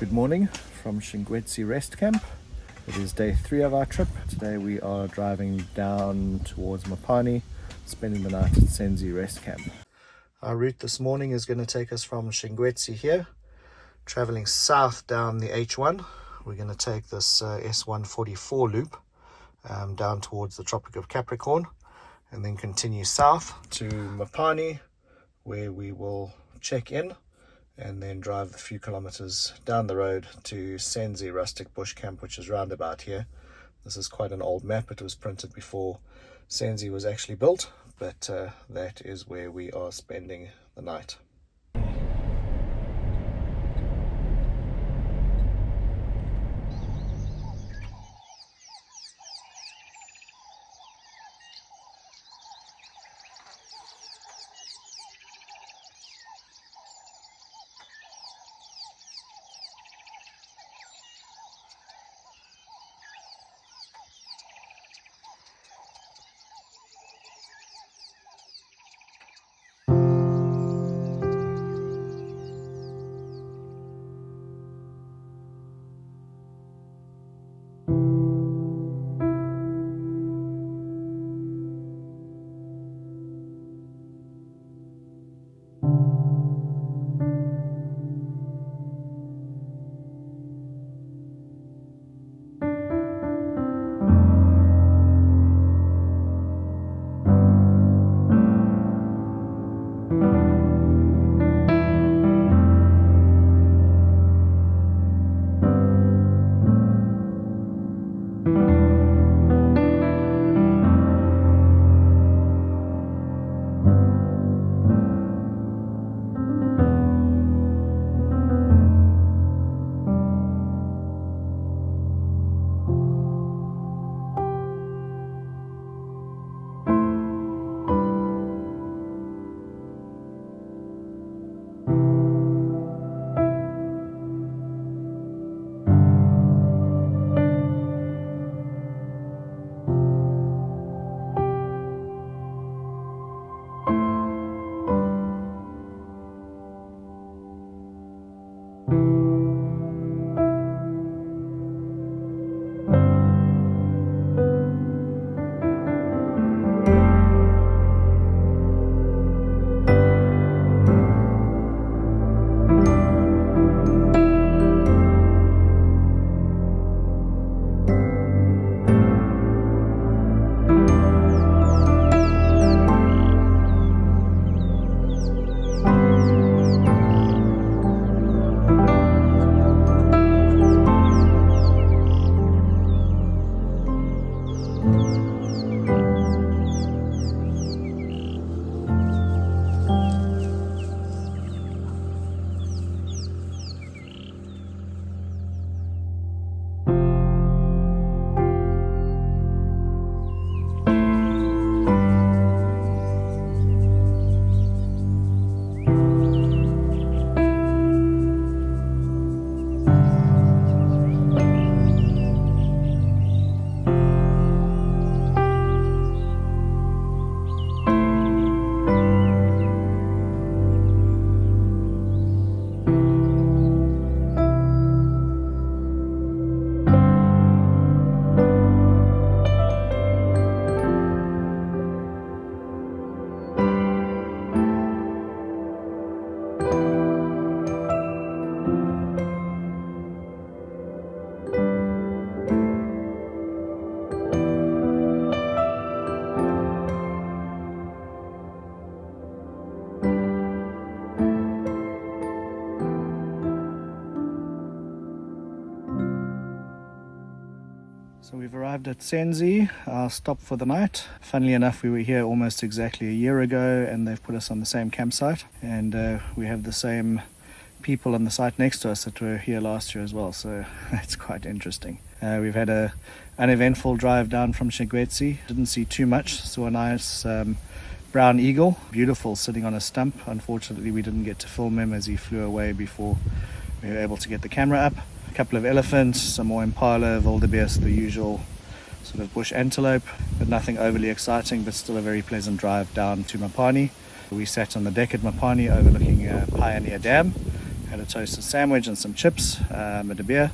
Good morning from Shingwedzi Rest Camp. It is day 3 of our trip. Today we are driving down towards Mopani, spending the night at Tsendze Rest Camp. Our route this morning is going to take us from Shingwedzi here, traveling south down the H1. We're going to take this S144 loop down towards the Tropic of Capricorn and then continue south to Mopani, where we will check in and then drive a few kilometers down the road to Tsendze Rustic Bush Camp, which is round about here. This is quite an old map. It was printed before Tsendze was actually built, but that is where we are spending the night. So we've arrived at Tzendze, our stop for the night. Funnily enough, we were here almost exactly a year ago and they've put us on the same campsite, and we have the same people on the site next to us that were here last year as well, so it's quite interesting. We've had an uneventful drive down from Shingwedzi. Didn't see too much. Saw a nice brown eagle, beautiful, sitting on a stump. Unfortunately, we didn't get to film him as he flew away before we were able to get the camera up. A couple of elephants, some more impala, wildebeest, the usual sort of bush antelope, but nothing overly exciting, but still a very pleasant drive down to Mopani. We sat on the deck at Mopani overlooking Pioneer Dam, Had a toasted sandwich and some chips, and a beer,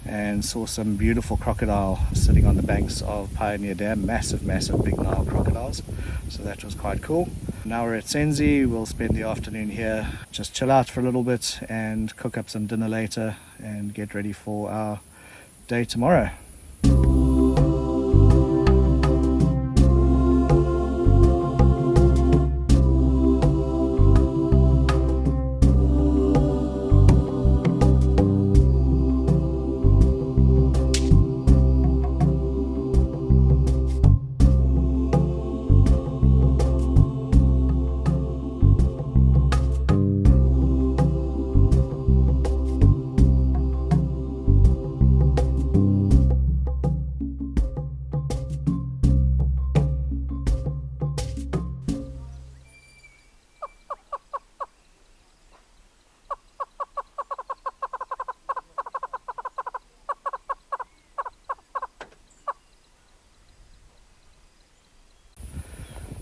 and saw some beautiful crocodile sitting on the banks of Pioneer Dam. Massive big Nile crocodiles, so that was quite cool. Now we're at Tzendze. We'll spend the afternoon here, just chill out for a little bit and cook up some dinner later and get ready for our day tomorrow.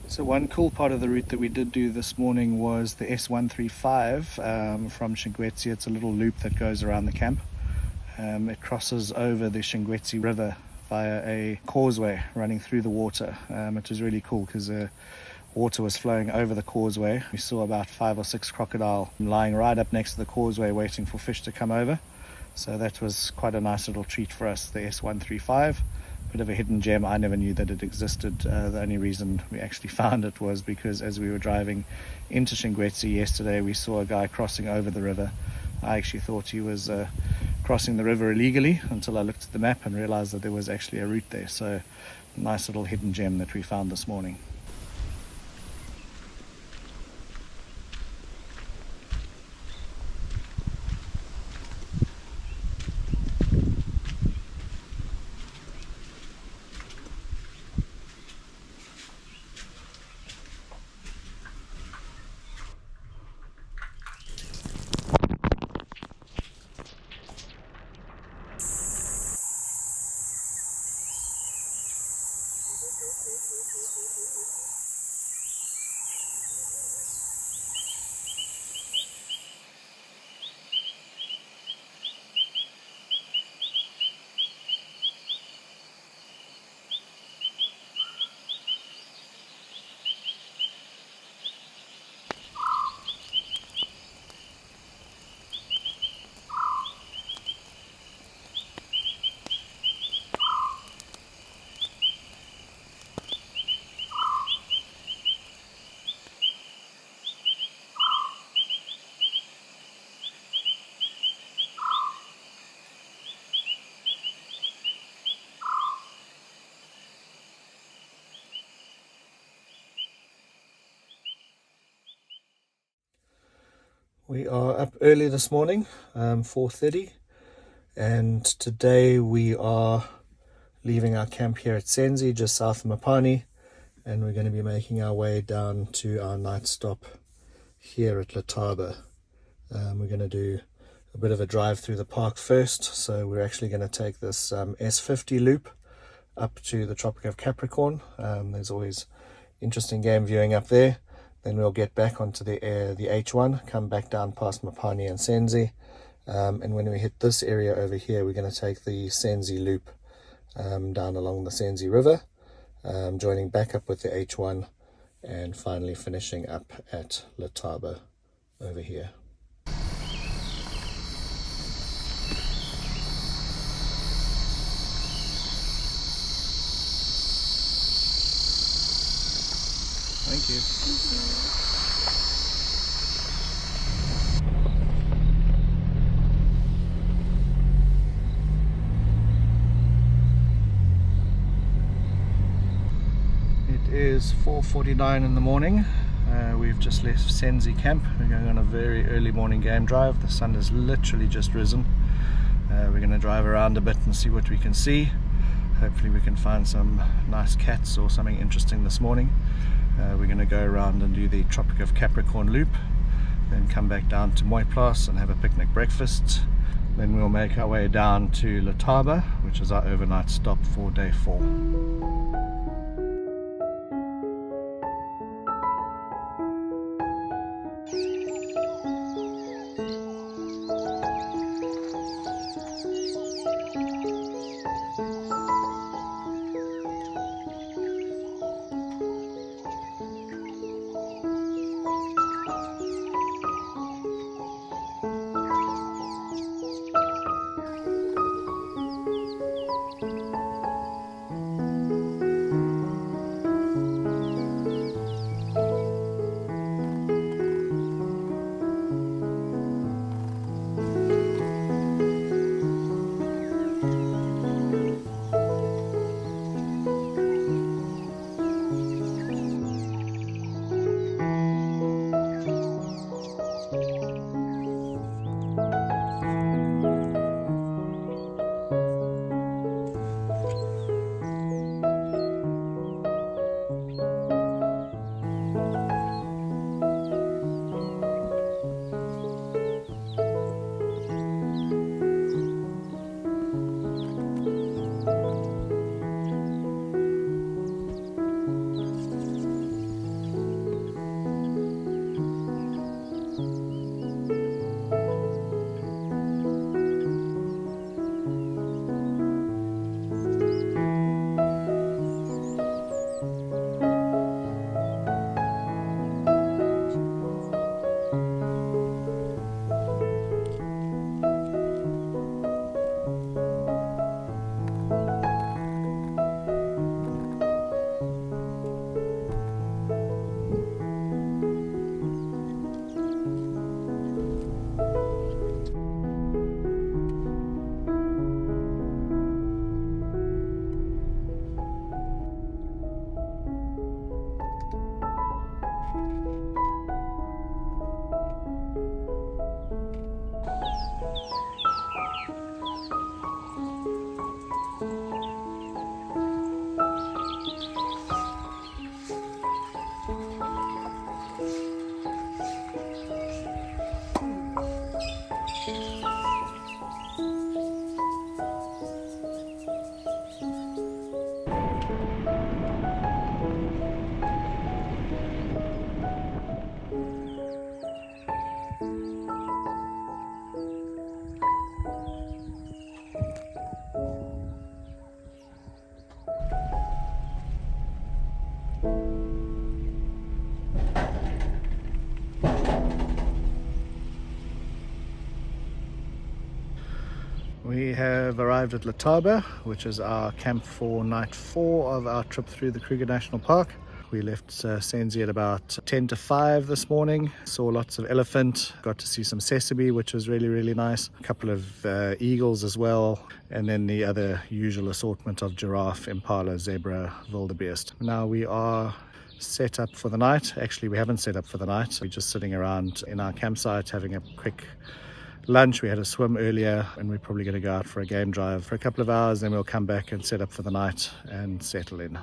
So one cool part of the route that we did do this morning was the S135 from Shingwedzi. It's a little loop that goes around the camp. It crosses over the Shingwedzi River via a causeway running through the water. It was really cool because the water was flowing over the causeway. We saw about 5 or 6 crocodile lying right up next to the causeway waiting for fish to come over. So that was quite a nice little treat for us, the S135. Bit of a hidden gem. I never knew that it existed. The only reason we actually found it was because as we were driving into Shingwedzi yesterday, we saw a guy crossing over the river. I actually thought he was crossing the river illegally until I looked at the map and realized that there was actually a route there. So nice little hidden gem that we found this morning. We are up early this morning, 4:30, and today we are leaving our camp here at Tzendze, just south of Mopani, and we're going to be making our way down to our night stop here at Letaba. We're going to do a bit of a drive through the park first, so we're actually going to take this S50 loop up to the Tropic of Capricorn. There's always interesting game viewing up there. Then we'll get back onto the H1, come back down past Mopani and Tzendze, and when we hit this area over here, we're going to take the Tzendze loop down along the Tzendze River, joining back up with the H1, and finally finishing up at Letaba over here. Thank you. It is 4:49 in the morning. We've just left Tzendze camp. We're going on a very early morning game drive. The sun has literally just risen. We're going to drive around a bit and see what we can see. Hopefully we can find some nice cats or something interesting this morning. We're going to go around and do the Tropic of Capricorn loop, then come back down to Mooiplaas and have a picnic breakfast. Then we'll make our way down to Letaba, which is our overnight stop for day 4. We have arrived at Letaba, which is our camp for night 4 of our trip through the Kruger National Park. We left Tzendze at about 10 to 5 this morning. Saw lots of elephant, got to see some sesame, which was really nice. A couple of eagles as well, and then the other usual assortment of giraffe, impala, zebra, wildebeest. Now we are set up for the night. Actually, we haven't set up for the night. We're just sitting around in our campsite having a quick lunch. We had a swim earlier, and we're probably going to go out for a game drive for a couple of hours, then we'll come back and set up for the night and settle in.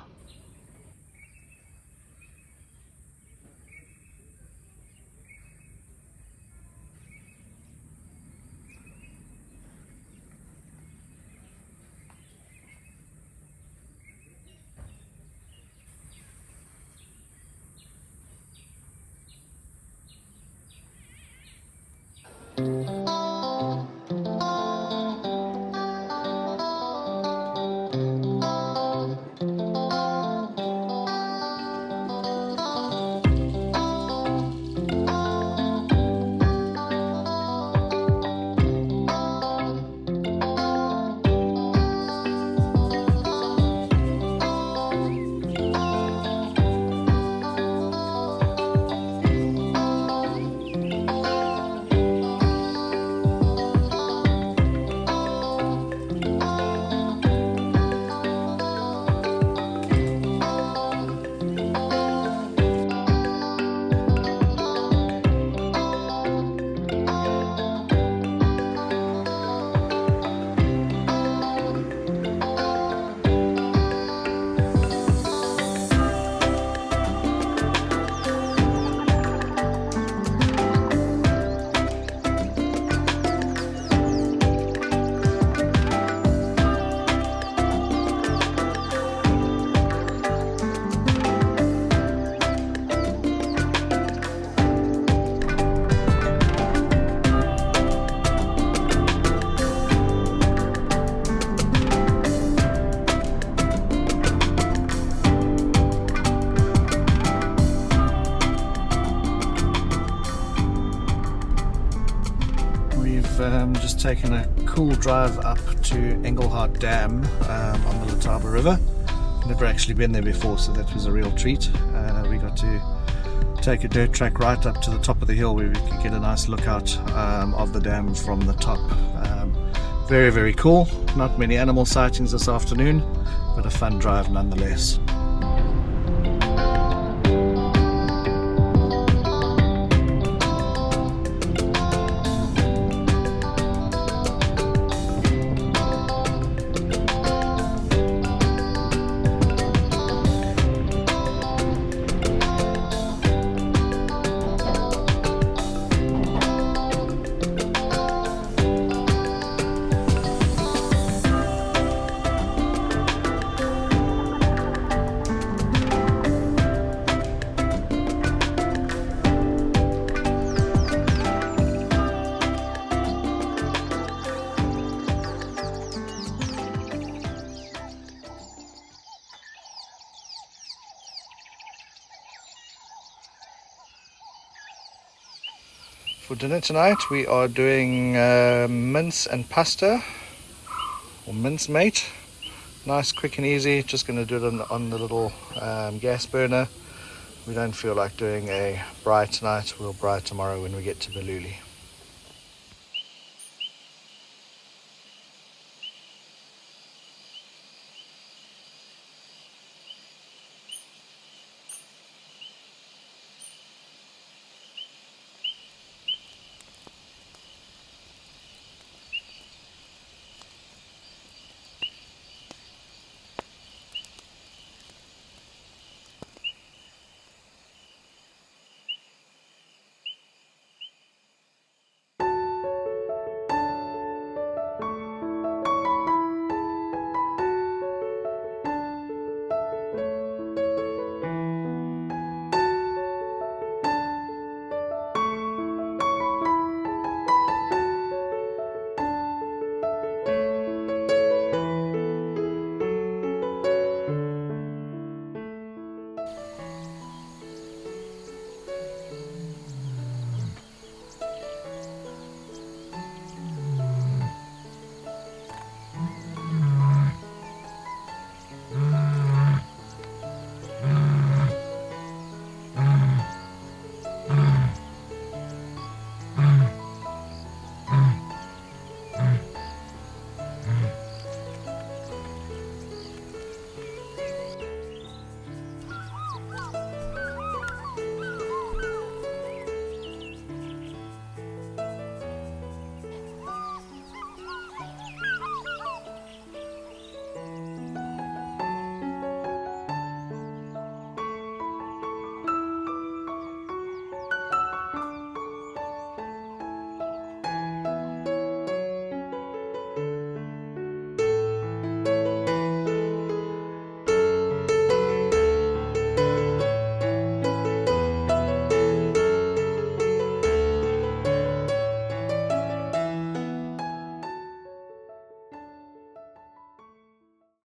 Just taken a cool drive up to Engelhard Dam on the Letaba River. Never actually been there before, so that was a real treat. We got to take a dirt track right up to the top of the hill where we could get a nice lookout of the dam from the top. Very cool. Not many animal sightings this afternoon, but a fun drive nonetheless. For dinner tonight we are doing mince and pasta, or mince mate. Nice, quick and easy. Just going to do it on the little gas burner. We don't feel like doing a braai tonight. We'll braai tomorrow when we get to Balule.